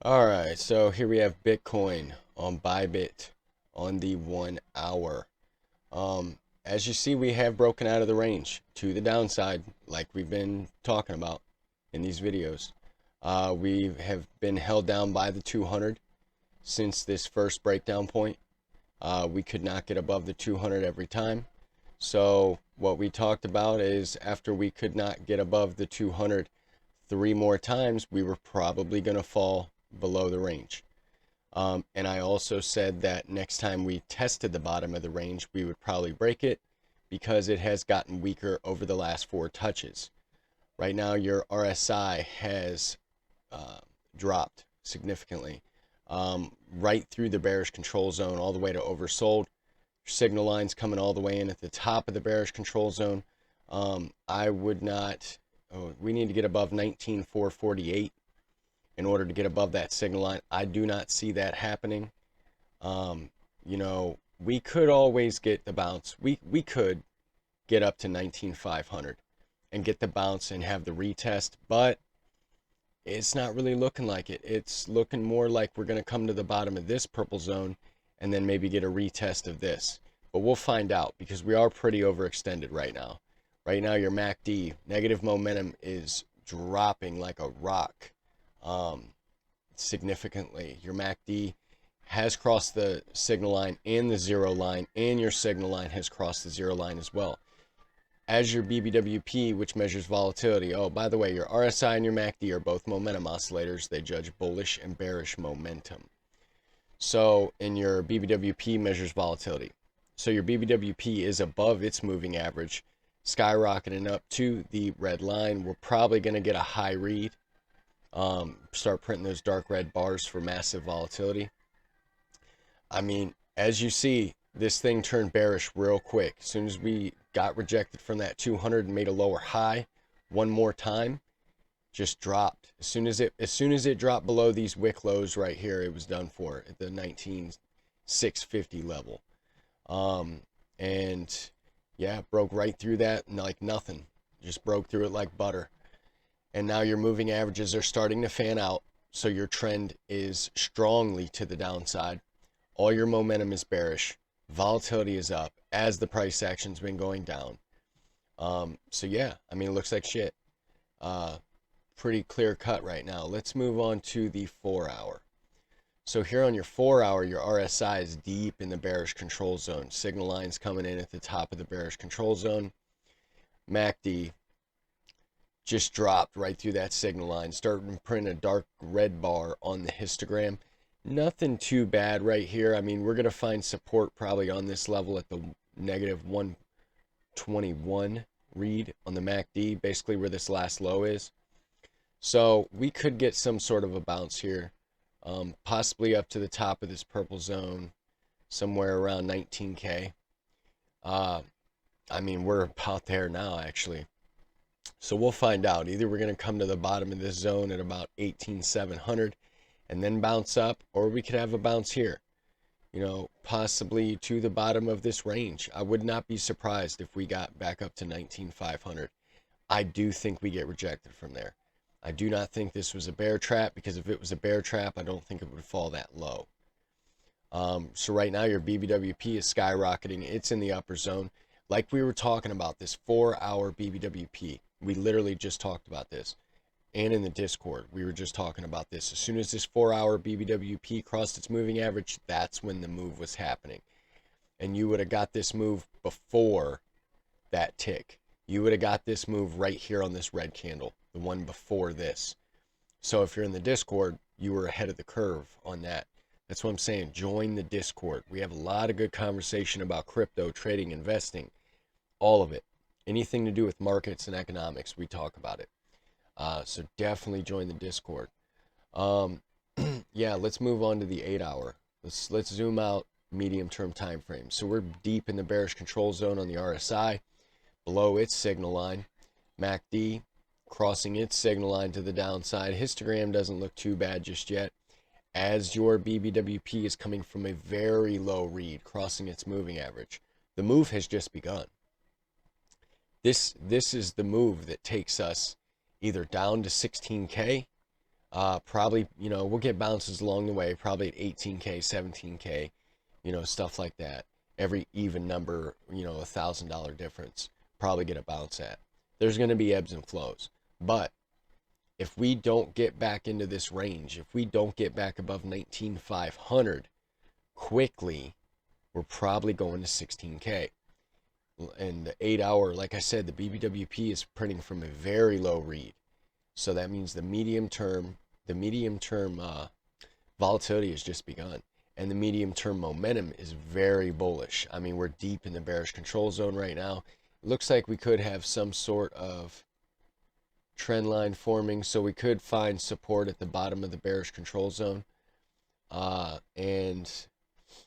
All right, so here we have Bitcoin on Bybit on the 1 hour. As you see, we have broken out of the range to the downside, like we've been talking about in these videos. We have been held down by the 200 since this first breakdown point. We could not get above the 200 every time. So what we talked about is after we could not get above the 200 three more times, we were probably going to fall below the range. And I also said that next time we tested the bottom of the range, we would probably break it because it has gotten weaker over the last four touches. Right now, your RSI has dropped significantly, right through the bearish control zone, all the way to oversold. Your signal line's coming all the way in at the top of the bearish control zone. I would not. Oh, we need to get above 19,448 in order to get above that signal line. I do not see that happening. Um, we could always get the bounce. We could get up to 19,500 and get the bounce and have the retest, but it's not really looking like it. It's looking more like we're going to come to the bottom of this purple zone and then maybe get a retest of this. But we'll find out because we are pretty overextended right now. Right now, your MACD negative momentum is dropping like a rock significantly. Your MACD has crossed the signal line and the zero line, and your signal line has crossed the zero line as well. As your BBWP, which measures volatility. Oh, by the way, your RSI and your MACD are both momentum oscillators. They judge bullish and bearish momentum. So, in your BBWP measures volatility. So your BBWP is above its moving average, skyrocketing up to the red line. We're probably going to get a high read. Start printing those dark red bars for massive volatility. I mean, as you see, this thing turned bearish real quick. As soon as we got rejected from that 200 and made a lower high one more time, just dropped. As soon as it dropped below these wick lows right here, it was done for at the 19,650 level. And yeah, broke right through that like nothing. Just broke through it like butter. And now your moving averages are starting to fan out. So your trend is strongly to the downside. All your momentum is bearish. Volatility is up as the price action's been going down. So yeah, I mean, it looks like shit. Pretty clear cut right now. Let's move on to the 4 hour. So here on your 4 hour, your RSI is deep in the bearish control zone. Signal lines coming in at the top of the bearish control zone. MACD just dropped right through that signal line, starting to print a dark red bar on the histogram. Nothing too bad right here. I mean, we're going to find support probably on this level at the negative 121 read on the MACD, basically where this last low is. So we could get some sort of a bounce here, possibly up to the top of this purple zone, somewhere around 19K. I mean, we're about there now, actually. So we'll find out. Either we're going to come to the bottom of this zone at about 18,700 and then bounce up, or we could have a bounce here, possibly to the bottom of this range. I would not be surprised if we got back up to 19,500. I do think we get rejected from there. I do not think this was a bear trap, because if it was a bear trap, I don't think it would fall that low. So right now your BBWP is skyrocketing. It's in the upper zone. Like we were talking about this 4 hour BBWP. We literally just talked about this. And in the Discord, we were just talking about this. As soon as this 4 hour BBWP crossed its moving average, that's when the move was happening. And you would have got this move before that tick. You would have got this move right here on this red candle, the one before this. So if you're in the Discord, you were ahead of the curve on that. That's what I'm saying. Join the Discord. We have a lot of good conversation about crypto, trading, investing, all of it. Anything to do with markets and economics, we talk about it. So definitely join the Discord. Yeah, let's move on to the 8 hour. Let's zoom out medium-term time frame. So we're deep in the bearish control zone on the RSI, below its signal line. MACD crossing its signal line to the downside. Histogram doesn't look too bad just yet, as your BBWP is coming from a very low read, crossing its moving average. The move has just begun. This is the move that takes us either down to 16K Probably, you know, we'll get bounces along the way, probably at 18K, 17K, you know, stuff like that. Every even number, you know, $1,000 difference, probably get a bounce at. There's going to be ebbs and flows. But if we don't get back into this range, if we don't get back above 19,500 quickly, we're probably going to 16K. And the 8 hour, like I said, the BBWP is printing from a very low read. So that means the medium term volatility has just begun. And the medium term momentum is very bullish. I mean, we're deep in the bearish control zone right now. It looks like we could have some sort of trend line forming, so we could find support at the bottom of the bearish control zone. And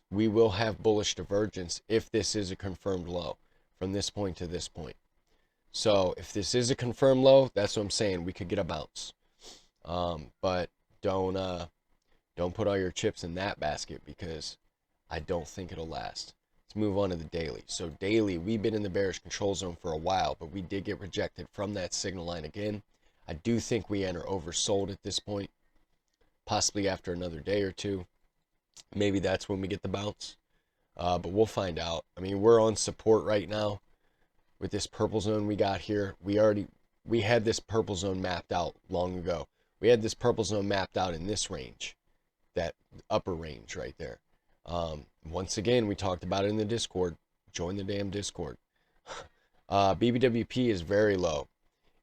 we will have bullish divergence if this is a confirmed low from this point to this point. So if this is a confirmed low, that's what I'm saying. We could get a bounce. But don't put all your chips in that basket, because I don't think it'll last. Let's move on to the daily. So daily, we've been in the bearish control zone for a while, but we did get rejected from that signal line again. I do think we enter oversold at this point, possibly after another day or two. Maybe that's when we get the bounce. But we'll find out. I mean, we're on support right now with this purple zone we got here. We had this purple zone mapped out long ago. We had this purple zone mapped out in this range, that upper range right there. Once again, we talked about it in the Discord. Join the damn Discord. BBWP is very low.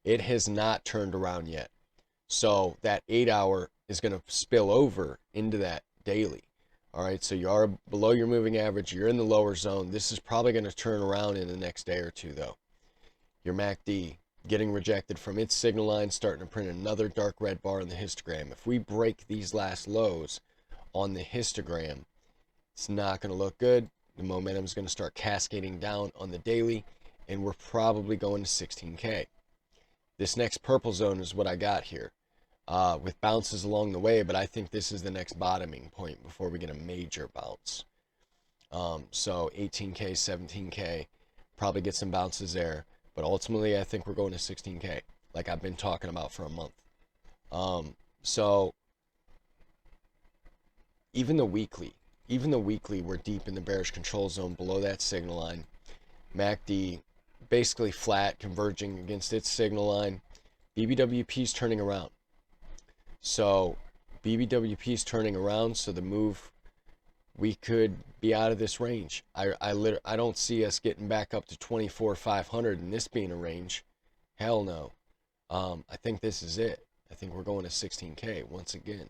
It has not turned around yet. So that 8 hour is going to spill over into that daily. All right, so you are below your moving average. You're in the lower zone. This is probably going to turn around in the next day or two, though. Your MACD getting rejected from its signal line, starting to print another dark red bar in the histogram. If we break these last lows on the histogram, it's not going to look good. The momentum is going to start cascading down on the daily, and we're probably going to 16K. This next purple zone is what I got here, with bounces along the way, but I think this is the next bottoming point before we get a major bounce. So 18K, 17K, probably get some bounces there, but ultimately I think we're going to 16K, like I've been talking about for a month. So even the weekly, we're deep in the bearish control zone below that signal line. MACD basically flat, converging against its signal line. BBWP is turning around. So BBWP is turning around, so the move, we could be out of this range. I don't see us getting back up to 24,500 and this being a range. Hell no. I think this is it. I think we're going to 16K once again.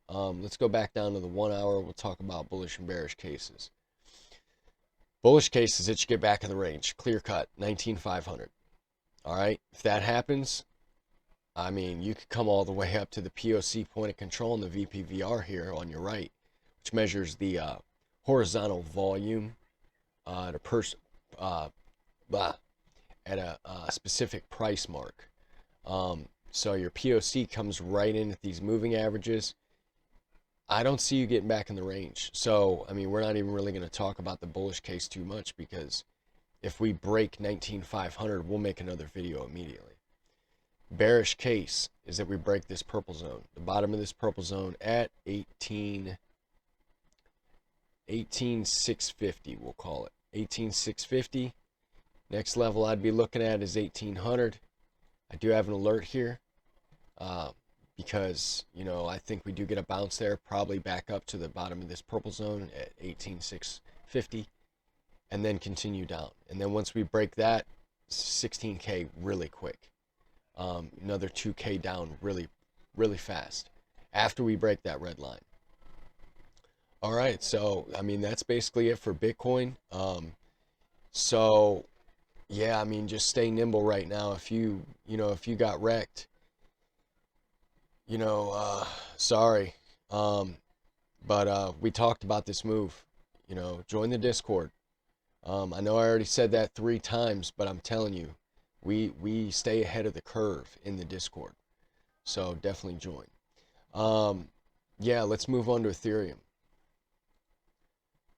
Let's go back down to the 1 hour. We'll talk about bullish and bearish cases. Bullish cases, it should get back in the range. Clear cut, 19,500. All right, if that happens, I mean, you could come all the way up to the POC point of control in the VPVR here on your right, which measures the horizontal volume at a specific price mark. So your POC comes right in at these moving averages. I don't see you getting back in the range. So, I mean, we're not even really going to talk about the bullish case too much, because if we break 19,500, we'll make another video immediately. Bearish case is that we break this purple zone, the bottom of this purple zone at 18,650, we'll call it 18,650. Next level I'd be looking at is 1800. I do have an alert here, because, you know, I think we do get a bounce there, probably back up to the bottom of this purple zone at 18,650, and then continue down. And then once we break that, 16K really quick. Another 2K down really, really fast after we break that red line. All right, so, I mean, that's basically it for Bitcoin. So, yeah, I mean, just stay nimble right now. If you got wrecked, sorry. But we talked about this move. Join the Discord. I know I already said that 3 times, but I'm telling you, we stay ahead of the curve in the Discord. So definitely join. Yeah, let's move on to Ethereum.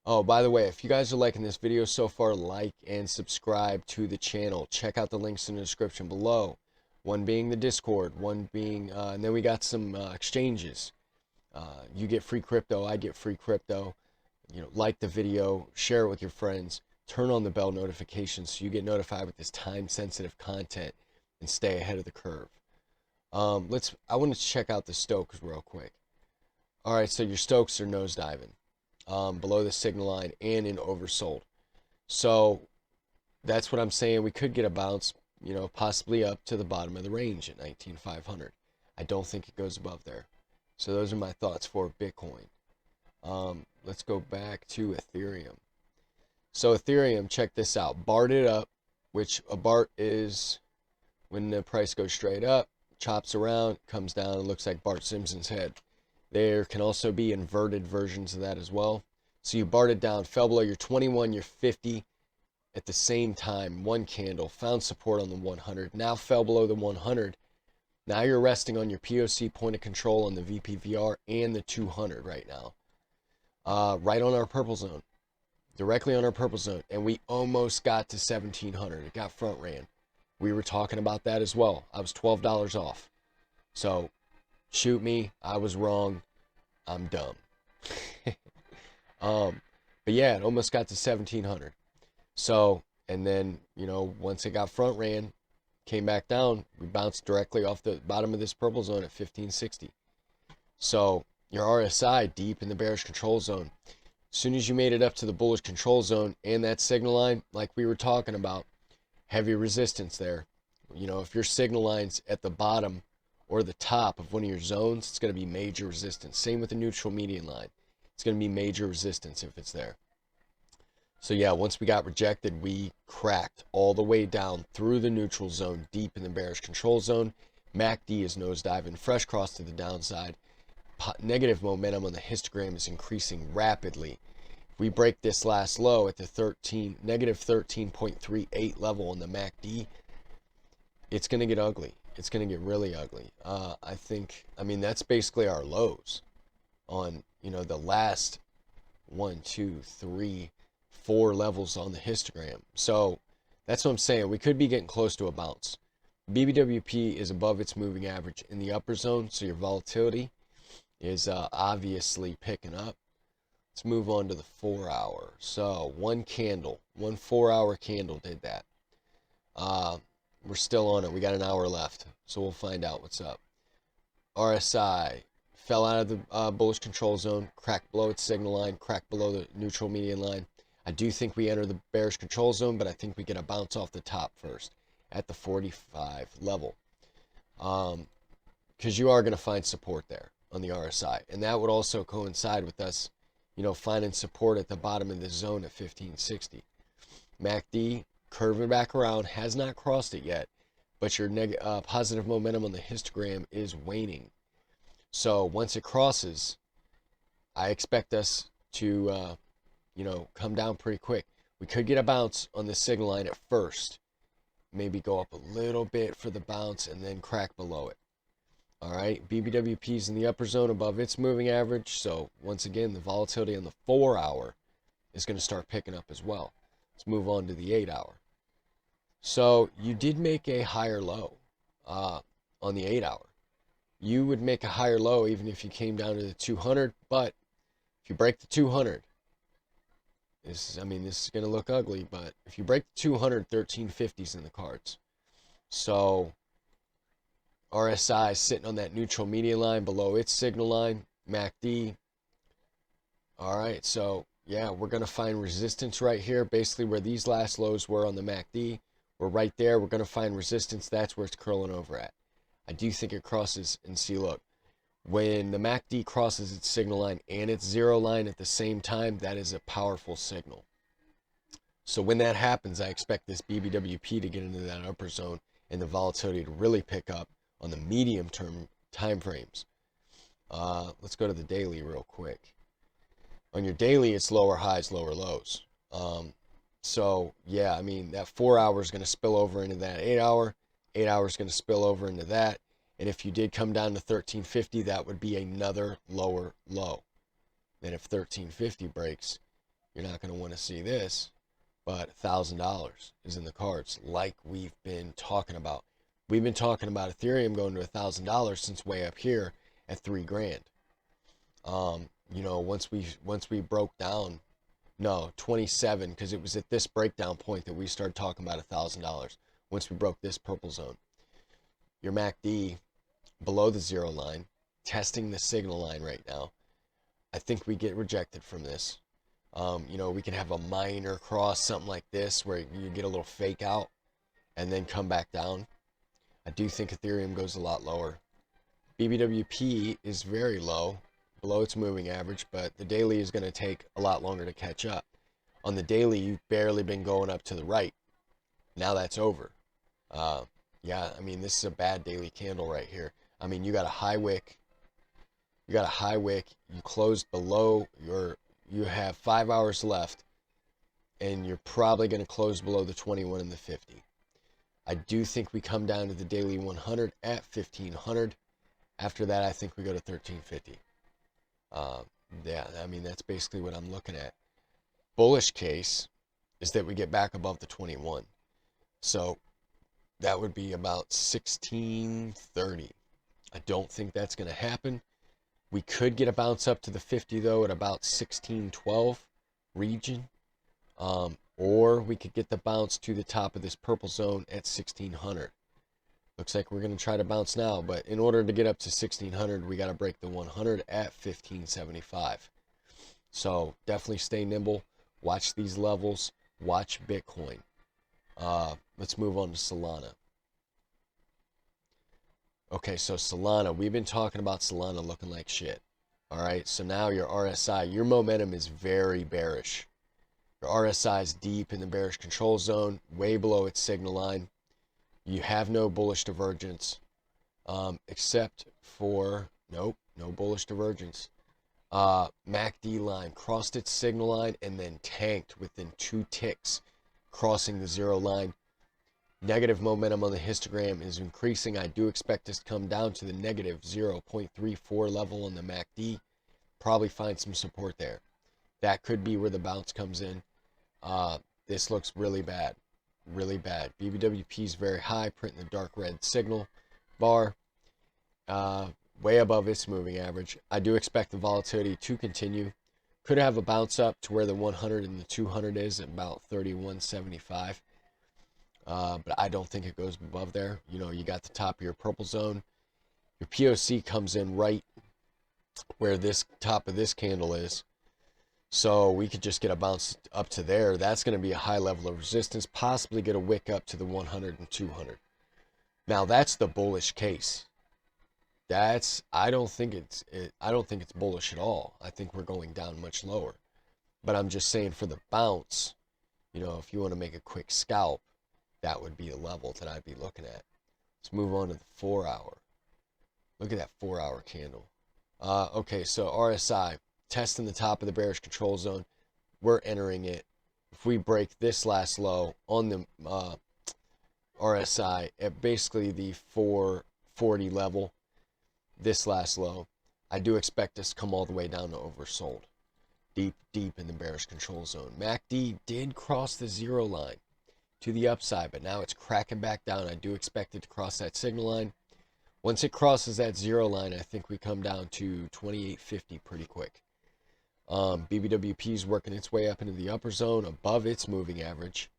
Oh, by the way, if you guys are liking this video so far, like and subscribe to the channel. Check out the links in the description below. one being the Discord, one being, and then we got some exchanges. You get free crypto, I get free crypto. You know, like the video, share it with your friends, turn on the bell notifications so you get notified with this time-sensitive content and stay ahead of the curve. I want to check out the Stokes real quick. All right, so your Stokes are nosediving below the signal line and in oversold. So that's what I'm saying. We could get a bounce, you know, possibly up to the bottom of the range at 19,500. I don't think it goes above there. So those are my thoughts for Bitcoin. Let's go back to Ethereum. So Ethereum, check this out. Barred it up, which a BART is when the price goes straight up, chops around, comes down, and looks like Bart Simpson's head. There can also be inverted versions of that as well. So you barred it down, fell below your 21, your 50 at the same time, one candle, found support on the 100, now fell below the 100. Now you're resting on your POC point of control on the VPVR and the 200 right now. Right on our purple zone, directly on our purple zone, and we almost got to 1,700. It got front ran. We were talking about that as well. I was $12 off. So shoot me, I was wrong. I'm dumb. But yeah, it almost got to 1,700. So, and then, you know, once it got front ran, came back down, we bounced directly off the bottom of this purple zone at 1,560. So your RSI deep in the bearish control zone. As soon as you made it up to the bullish control zone and that signal line, like we were talking about, heavy resistance there. You know, if your signal line's at the bottom or the top of one of your zones, it's going to be major resistance. Same with the neutral median line. It's going to be major resistance if it's there. So yeah, once we got rejected, we cracked all the way down through the neutral zone, deep in the bearish control zone. MACD is nosediving, fresh cross to the downside. Negative momentum on the histogram is increasing rapidly. If we break this last low at the negative 13.38 level on the MACD, it's going to get ugly. It's going to get really ugly. I mean, that's basically our lows on, you know, the last 1, 2, 3, 4 levels on the histogram. So that's what I'm saying. We could be getting close to a bounce. BBWP is above its moving average in the upper zone, so your volatility is obviously picking up. Let's move on to the 4-hour. So one 4-hour candle did that. We're still on it. We got an hour left, so we'll find out what's up. RSI fell out of the bullish control zone, cracked below its signal line, cracked below the neutral median line. I do think we enter the bearish control zone, but I think we get a bounce off the top first at the 45 level. Because you are going to find support there on the RSI. And that would also coincide with us, you know, finding support at the bottom of the zone at 1560. MACD curving back around, has not crossed it yet, but your positive momentum on the histogram is waning. So once it crosses, I expect us to, you know, come down pretty quick. We could get a bounce on the signal line at first, maybe go up a little bit for the bounce and then crack below it. All right, BBWP is in the upper zone above its moving average. So once again, the volatility on the 4-hour is going to start picking up as well. Let's move on to the 8-hour. So you did make a higher low on the 8-hour. You would make a higher low even if you came down to the 200. But if you break the 200, this is going to look ugly. But if you break the 200, 1350's in the cards. So RSI is sitting on that neutral median line below its signal line, MACD. All right, so yeah, we're going to find resistance right here, basically where these last lows were on the MACD. We're right there. We're going to find resistance. That's where it's curling over at. I do think it crosses, and see, look, when the MACD crosses its signal line and its zero line at the same time, that is a powerful signal. So when that happens, I expect this BBWP to get into that upper zone and the volatility to really pick up on the medium term time frames. Let's go to the daily real quick. On your daily, it's lower highs, lower lows. So yeah, I mean, that 4-hour is going to spill over into that 8-hour. 8-hour is going to spill over into that. And if you did come down to 1350, that would be another lower low. Then if 1350 breaks, you're not going to want to see this, but $1,000 is in the cards, like we've been talking about. We've been talking about Ethereum going to $1,000 since way up here at 3 grand. You know, once we broke down, no, 27, because it was at this breakdown point that we started talking about $1,000. Once we broke this purple zone, your MACD below the zero line, testing the signal line right now. I think we get rejected from this. You know, we can have a minor cross, something like this, where you get a little fake out and then come back down. I do think Ethereum goes a lot lower. BBWP is very low, below its moving average, but the daily is going to take a lot longer to catch up. On the daily, you've barely been going up to the right. Now that's over. Yeah, I mean, this is a bad daily candle right here. I mean, you got a high wick. You closed below you have 5 hours left, and you're probably going to close below the 21 and the 50. I do think we come down to the daily 100 at 1500. After that, I think we go to 1350. Yeah, I mean, that's basically what I'm looking at. Bullish case is that we get back above the 21. So that would be about 1630. I don't think that's going to happen. We could get a bounce up to the 50, though, at about 1612 region. Or we could get the bounce to the top of this purple zone at 1600. Looks like we're going to try to bounce now, but in order to get up to 1600, we got to break the 100 at 1575. So definitely stay nimble. Watch these levels. Watch Bitcoin. Let's move on to Solana. Okay, so Solana, we've been talking about Solana looking like shit. All right, so now your RSI, your momentum is very bearish. Your RSI is deep in the bearish control zone, way below its signal line. You have no bullish divergence, except for, nope, no bullish divergence. MACD line crossed its signal line and then tanked within 2 ticks, crossing the zero line. Negative momentum on the histogram is increasing. I do expect this to come down to the negative 0.34 level on the MACD. Probably find some support there. That could be where the bounce comes in. This looks really bad. Really bad. BBWP is very high, printing the dark red signal bar. Way above its moving average. I do expect the volatility to continue. Could have a bounce up to where the 100 and the 200 is at about 31.75. But I don't think it goes above there. You know, you got the top of your purple zone. Your POC comes in right where this top of this candle is. So we could just get a bounce up to there. That's going to be a high level of resistance, possibly get a wick up to the 100 and 200. Now that's the bullish case. I don't think it's bullish at all. I think we're going down much lower. But I'm just saying, for the bounce, you know, if you want to make a quick scalp, that would be the level that I'd be looking at. Let's move on to the 4 hour. Look at that 4 hour candle. Okay, so RSI, testing the top of the bearish control zone. We're entering it. If we break this last low on the RSI at basically the 440 level, this last low, I do expect this to come all the way down to oversold. Deep in the bearish control zone. MACD did cross the zero line to the upside, but now it's cracking back down. I do expect it to cross that signal line. Once it crosses that zero line, I think we come down to 2850 pretty quick. BBWP is working its way up into the upper zone above its moving average.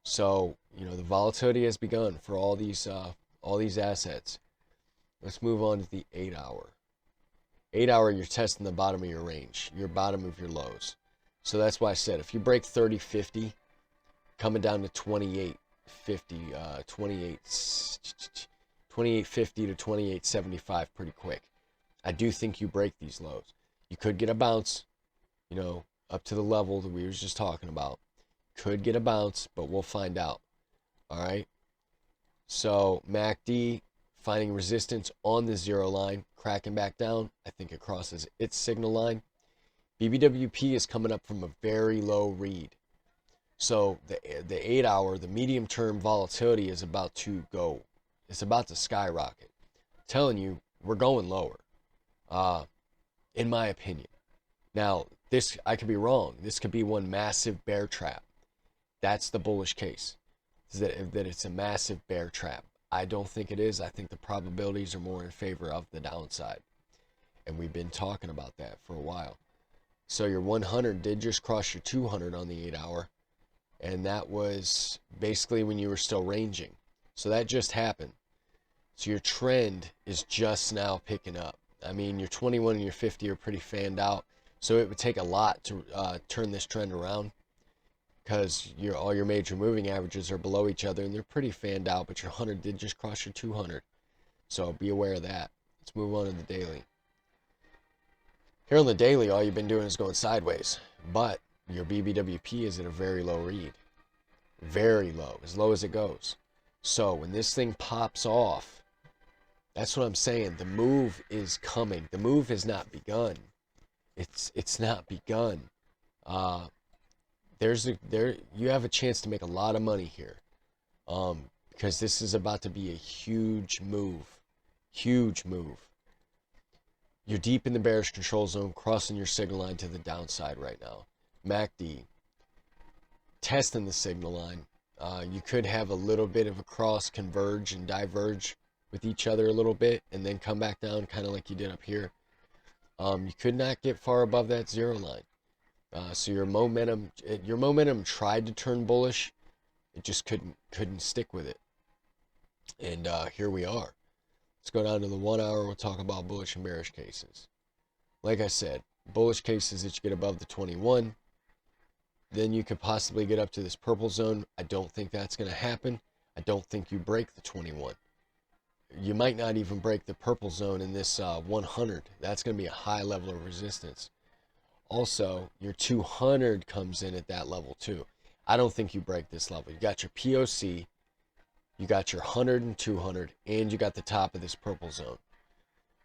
So, you know, the volatility has begun for all these assets. Let's move on to the 8 hour. 8 hour, you're testing the bottom of your range, your bottom of your lows. So that's why I said, if you break 3050, coming down to 2850, 2850 to 2875 pretty quick. I do think you break these lows. You could get a bounce, you know, up to the level that we were just talking about. Could get a bounce, but we'll find out. All right. So MACD finding resistance on the zero line, cracking back down. I think it crosses its signal line. BBWP is coming up from a very low read. So the 8 hour, the medium term volatility is about to go. It's about to skyrocket. I'm telling you, we're going lower. In my opinion. Now, this, I could be wrong. This could be one massive bear trap. That's the bullish case. Is that it's a massive bear trap. I don't think it is. I think the probabilities are more in favor of the downside. And we've been talking about that for a while. So your 100 did just cross your 200 on the 8 hour. And that was basically when you were still ranging. So that just happened. So your trend is just now picking up. I mean, your 21 and your 50 are pretty fanned out. So it would take a lot to turn this trend around, because all your major moving averages are below each other and they're pretty fanned out, but your 100 did just cross your 200. So be aware of that. Let's move on to the daily. Here on the daily, all you've been doing is going sideways, but your BBWP is at a very low read. Very low as it goes. So when this thing pops off, that's what I'm saying. The move is coming. The move has not begun. It's not begun. You have a chance to make a lot of money here, because this is about to be a huge move. Huge move. You're deep in the bearish control zone, crossing your signal line to the downside right now. MACD testing the signal line. You could have a little bit of a cross converge and diverge with each other a little bit and then come back down, kind of like you did up here. You could not get far above that zero line. So your momentum tried to turn bullish. It just couldn't stick with it. And here we are. Let's go down to the 1 hour. We'll talk about bullish and bearish cases. Like I said, bullish cases that you get above the 21. Then you could possibly get up to this purple zone. I don't think that's going to happen. I don't think you break the 21. You might not even break the purple zone in this 100. That's going to be a high level of resistance. Also, your 200 comes in at that level too. I don't think you break this level. You got your POC, you got your 100 and 200, and you got the top of this purple zone.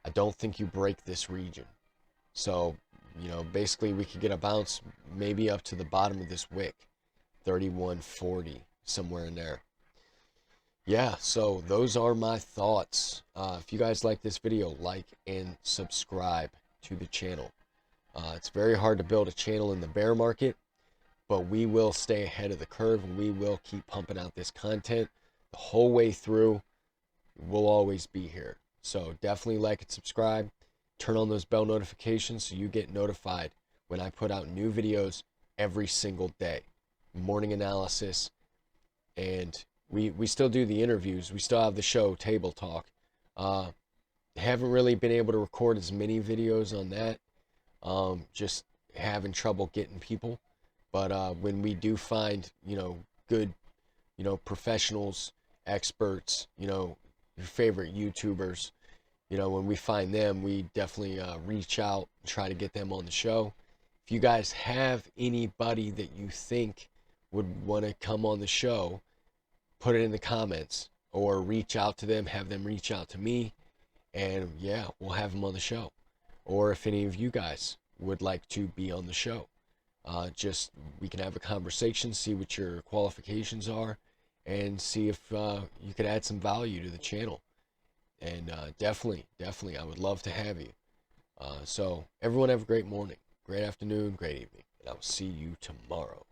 I don't think you break this region. So, basically we could get a bounce maybe up to the bottom of this wick, 3140, somewhere in there. Yeah, so those are my thoughts. If you guys like this video, like and subscribe to the channel. It's very hard to build a channel in the bear market, but we will stay ahead of the curve and we will keep pumping out this content the whole way through. We'll always be here. So definitely like and subscribe. Turn on those bell notifications so you get notified when I put out new videos every single day. Morning analysis, and we still do the interviews. We still have the show Table Talk. Haven't really been able to record as many videos on that. Just having trouble getting people. But when we do find, good, professionals, experts, your favorite YouTubers, when we find them, we definitely reach out and try to get them on the show. If you guys have anybody that you think would want to come on the show, put it in the comments or reach out to them, have them reach out to me, and yeah, we'll have them on the show. Or if any of you guys would like to be on the show, we can have a conversation, see what your qualifications are, and see if you could add some value to the channel. And definitely, I would love to have you. So everyone have a great morning, great afternoon, great evening, and I will see you tomorrow.